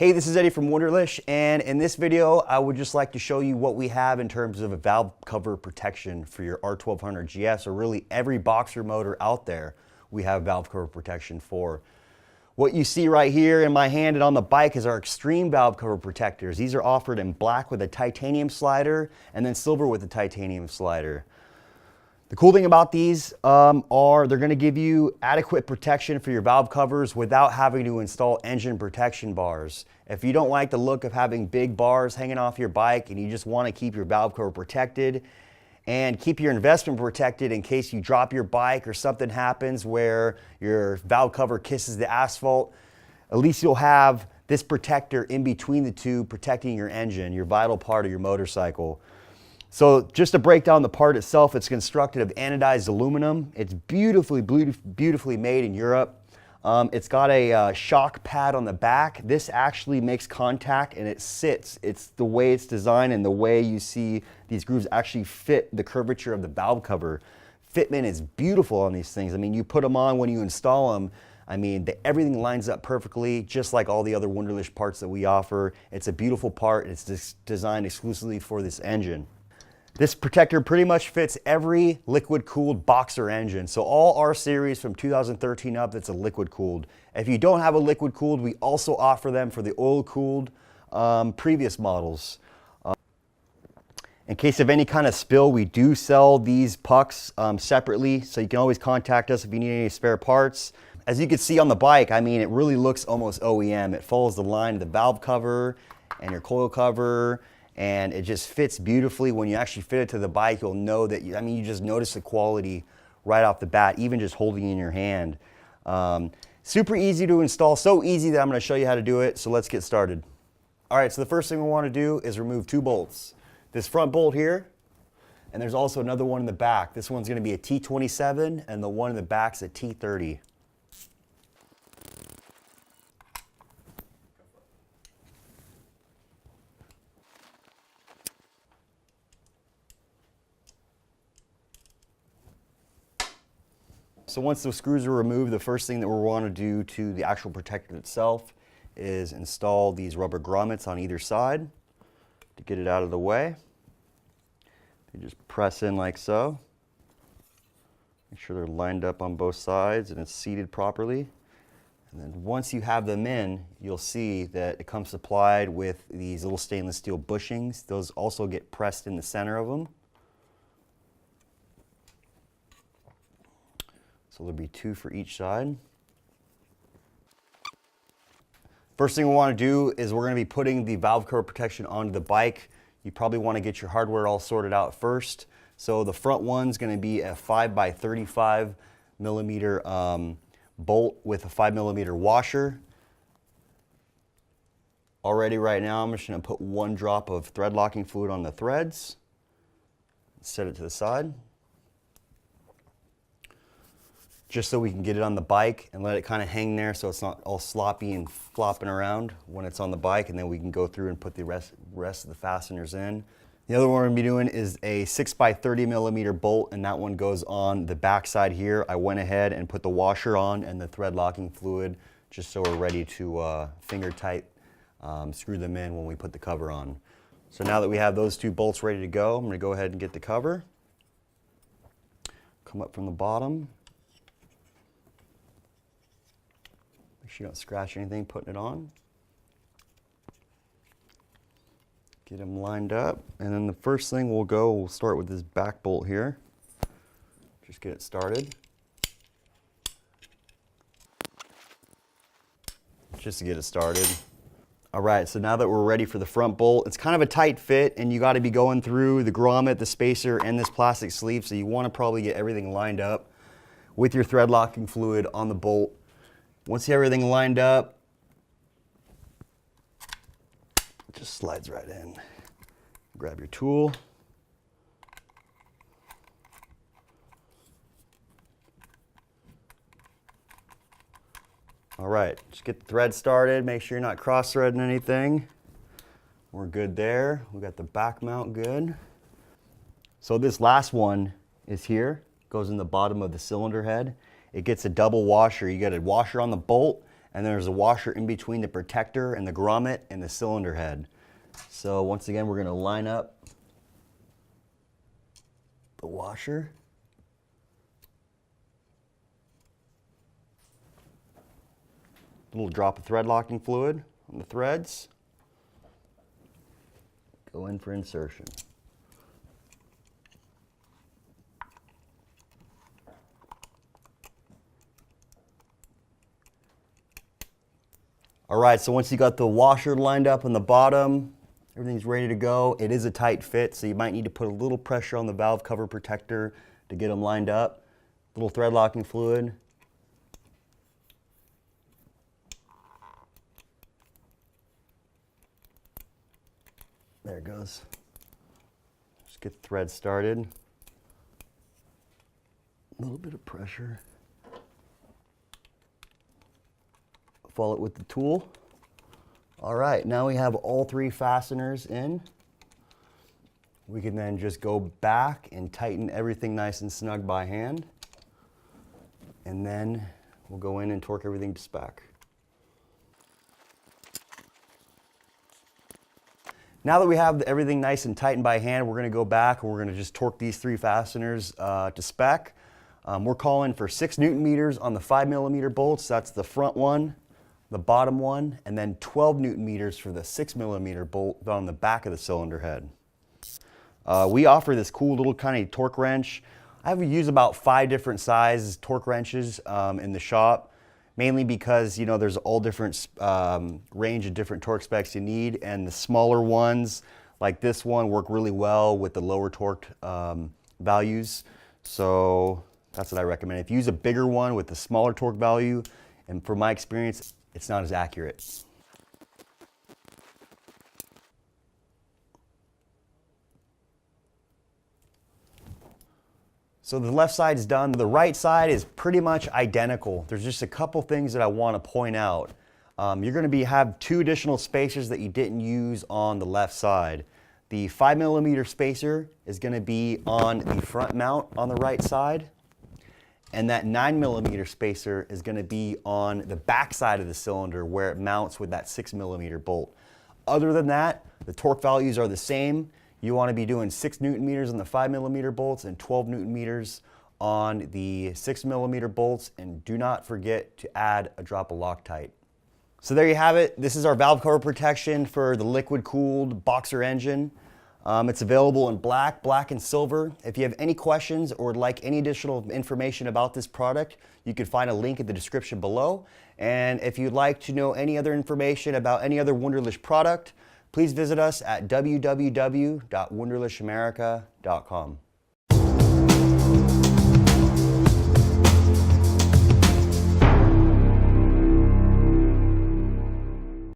Hey, this is Eddie from Wunderlich, and in this video, I would just like to show you what we have in terms of a valve cover protection for your R1200GS, or really every boxer motor out there, we have valve cover protection for. What you see right here in my hand and on the bike is our extreme valve cover protectors. These are offered in black with a titanium slider and then silver with a titanium slider. The cool thing about these are they're going to give you adequate protection for your valve covers without having to install engine protection bars. If you don't like the look of having big bars hanging off your bike and you just want to keep your valve cover protected and keep your investment protected in case you drop your bike or something happens where your valve cover kisses the asphalt, at least you'll have this protector in between the two protecting your engine, your vital part of your motorcycle. So just to break down the part itself, it's constructed of anodized aluminum. It's beautifully made in Europe. It's got a shock pad on the back. This actually makes contact and it sits. It's the way it's designed and the way you see these grooves actually fit the curvature of the valve cover. Fitment is beautiful on these things. I mean, you put them on when you install them. I mean, everything lines up perfectly, just like all the other Wunderlich parts that we offer. It's a beautiful part. It's designed exclusively for this engine. This protector pretty much fits every liquid-cooled boxer engine. So all R series from 2013 up, that's a liquid-cooled. If you don't have a liquid-cooled, we also offer them for the oil-cooled previous models. In case of any kind of spill, we do sell these pucks separately, so you can always contact us if you need any spare parts. As you can see on the bike, I mean, it really looks almost OEM. It follows the line of the valve cover and your coil cover, and it just fits beautifully. When you actually fit it to the bike, you'll know that, you just notice the quality right off the bat, even just holding it in your hand. Super easy to install, so easy that I'm going to show you how to do it, so let's get started. All right, so the first thing we want to do is remove two bolts. This front bolt here, and there's also another one in the back. This one's going to be a T27, and the one in the back's a T30. So once the screws are removed, the first thing that we want to do to the actual protector itself is install these rubber grommets on either side to get it out of the way. You just press in like so. Make sure they're lined up on both sides and it's seated properly. And then once you have them in, you'll see that it comes supplied with these little stainless steel bushings. Those also get pressed in the center of them. So there'll be two for each side. First thing we want to do is we're going to be putting the valve cover protection onto the bike. You probably want to get your hardware all sorted out first. So the front one's going to be a 5x35 millimeter bolt with a 5mm washer. Already right now, I'm just going to put one drop of thread locking fluid on the threads. Set it to the side, just so we can get it on the bike and let it kind of hang there so it's not all sloppy and flopping around when it's on the bike, and then we can go through and put the rest of the fasteners in. The other one we're going to be doing is a 6x30mm bolt, and that one goes on the back side here. I went ahead and put the washer on and the thread locking fluid just so we're ready to finger tight screw them in when we put the cover on. So now that we have those two bolts ready to go, I'm going to go ahead and get the cover. Come up from the bottom. Make sure you don't scratch anything putting it on. Get them lined up, and then the first thing we'll start with this back bolt here. Just get it started. Just to get it started. All right, so now that we're ready for the front bolt, it's kind of a tight fit, and you got to be going through the grommet, the spacer, and this plastic sleeve, so you want to probably get everything lined up with your thread locking fluid on the bolt. Once you have everything lined up, it just slides right in. Grab your tool. All right, just get the thread started. Make sure you're not cross-threading anything. We're good there. We got the back mount good. So this last one is here, goes in the bottom of the cylinder head. It gets a double washer. You get a washer on the bolt and there's a washer in between the protector and the grommet and the cylinder head. So once again, we're going to line up the washer. A little drop of thread locking fluid on the threads. Go in for insertion. All right, so once you got the washer lined up on the bottom, everything's ready to go. It is a tight fit, so you might need to put a little pressure on the valve cover protector to get them lined up. A little thread locking fluid. There it goes. Just get the thread started. A little bit of pressure. Follow it with the tool. All right, now we have all three fasteners in. We can then just go back and tighten everything nice and snug by hand. And then we'll go in and torque everything to spec. Now that we have everything nice and tightened by hand, we're going to go back and we're going to just torque these three fasteners to spec. We're calling for 6 Newton meters on the 5mm bolts. That's the front one, the bottom one, and then 12 Newton meters for the 6mm bolt on the back of the cylinder head. We offer this cool little kind of torque wrench. I've used about 5 different size torque wrenches in the shop, mainly because, you know, there's all different range of different torque specs you need, and the smaller ones like this one work really well with the lower torque values. So that's what I recommend. If you use a bigger one with the smaller torque value, and from my experience, it's not as accurate. So the left side is done. The right side is pretty much identical. There's just a couple things that I want to point out. You're going to have 2 additional spacers that you didn't use on the left side. The 5mm spacer is going to be on the front mount on the right side, and that 9mm spacer is going to be on the back side of the cylinder where it mounts with that 6mm bolt. Other than that, the torque values are the same. You want to be doing 6 Newton meters on the 5mm bolts and 12 Newton meters on the 6mm bolts, and do not forget to add a drop of Loctite. So there you have it. This is our valve cover protection for the liquid cooled boxer engine. It's available in black, and silver. If you have any questions or would like any additional information about this product, you can find a link in the description below. And if you'd like to know any other information about any other Wunderlich product, please visit us at www.wunderlichamerica.com.